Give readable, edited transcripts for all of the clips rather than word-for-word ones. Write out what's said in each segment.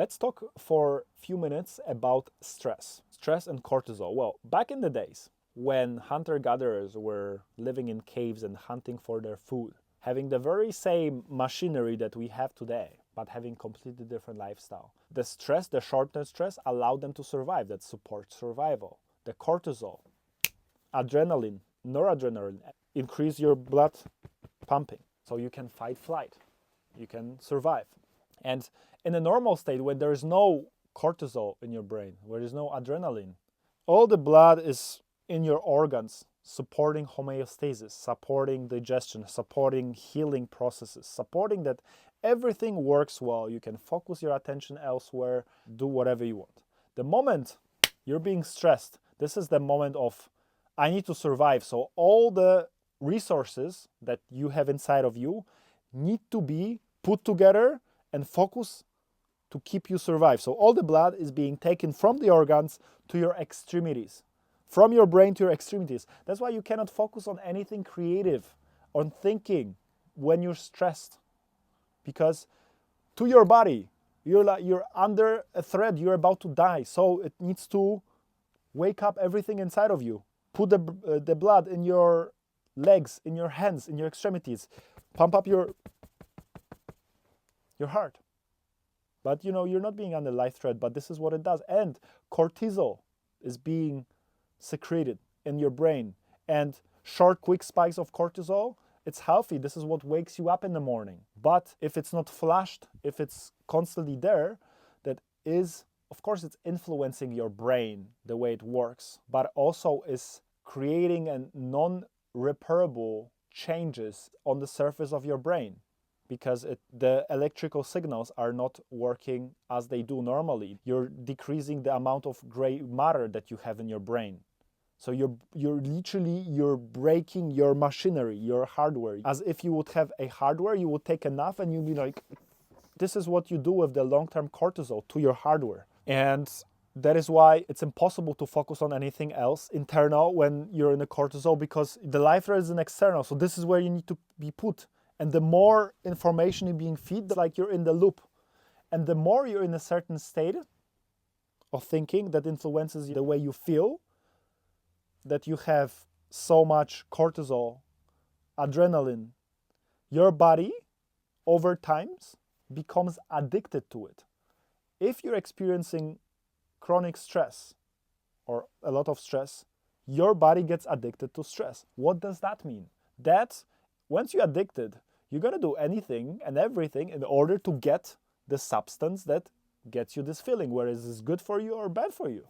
Let's talk for a few minutes about stress. Stress and cortisol. Well, back in the days when hunter-gatherers were living in caves and hunting for their food, having the very same machinery that we have today, but having completely different lifestyle. The stress, the short-term stress, allowed them to survive. That supports survival. The cortisol, adrenaline, noradrenaline, increase your blood pumping so you can fight, flight. You can survive. And in a normal state, when there is no cortisol in your brain, where there's no adrenaline, all the blood is in your organs, supporting homeostasis, supporting digestion, supporting healing processes, supporting that everything works well. You can focus your attention elsewhere, do whatever you want. The moment you're being stressed, this is the moment of, I need to survive. So all the resources that you have inside of you need to be put together and focus to keep you survive. So all the blood is being taken from the organs to your extremities, from your brain to your extremities. That's why you cannot focus on anything creative, on thinking when you're stressed, because to your body, you're under a threat, you're about to die. So it needs to wake up everything inside of you. Put the blood in your legs, in your hands, in your extremities. Pump up your heart. But you're not being under life threat, but this is what it does. And cortisol is being secreted in your brain. And short, quick spikes of cortisol, it's healthy. This is what wakes you up in the morning. But if it's not flushed, if it's constantly there, that is, of course, it's influencing your brain, the way it works, but also is creating a non-repairable changes on the surface of your brain, because the electrical signals are not working as they do normally. You're decreasing the amount of gray matter that you have in your brain. So you're breaking your machinery, your hardware. As if you would have a hardware, you would take a knife and you'd be like, this is what you do with the long-term cortisol to your hardware. And that is why it's impossible to focus on anything else internal when you're in a cortisol, because the life threat is an external. So this is where you need to be put. And the more information you're being fed, like you're in the loop. And the more you're in a certain state of thinking that influences the way you feel, that you have so much cortisol, adrenaline, your body over time becomes addicted to it. If you're experiencing chronic stress or a lot of stress, your body gets addicted to stress. What does that mean? That once you're addicted, you're going to do anything and everything in order to get the substance that gets you this feeling, whether it's good for you or bad for you.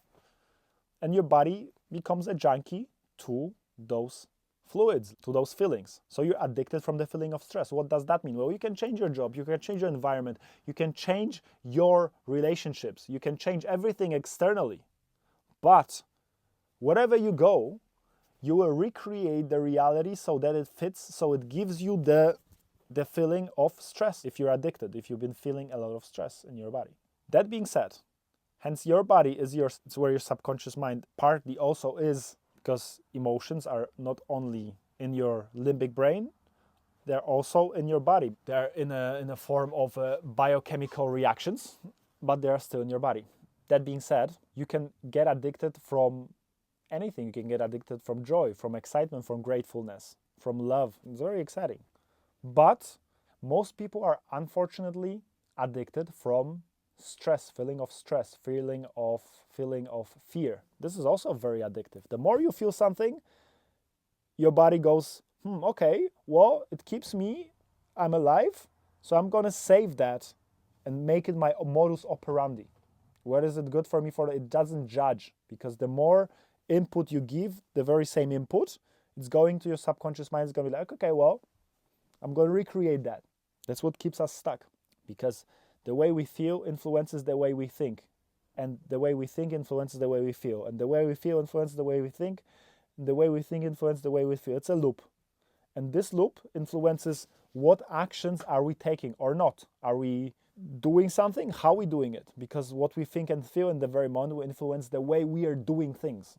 And your body becomes a junkie to those fluids, to those feelings. So you're addicted from the feeling of stress. What does that mean? Well, you can change your job, you can change your environment, you can change your relationships, you can change everything externally. But wherever you go, you will recreate the reality so that it fits, so it gives you the feeling of stress if you're addicted, if you've been feeling a lot of stress in your body. That being said, hence your body is it's where your subconscious mind partly also is, because emotions are not only in your limbic brain, they're also in your body. They're in a form of biochemical reactions, but they're still in your body. That being said, you can get addicted from anything. You can get addicted from joy, from excitement, from gratefulness, from love. It's very exciting. But most people are unfortunately addicted from stress, feeling of stress, feeling of fear. This is also very addictive. The more you feel something, your body goes, okay, well, it keeps me, I'm alive, so I'm gonna save that and make it my modus operandi. Where is it good for me for? It doesn't judge, because the more input you give, the very same input, it's going to your subconscious mind. It's gonna be like, okay, well, I'm gonna recreate that. That's what keeps us stuck, because the way we feel influences the way we think, and the way we think influences the way we feel, and the way we feel influences the way we think, and the way we think influences the way we feel. It's a loop. And this loop influences what actions are we taking or not. Are we doing something? How are we doing it? Because what we think and feel in the very moment will influence the way we are doing things.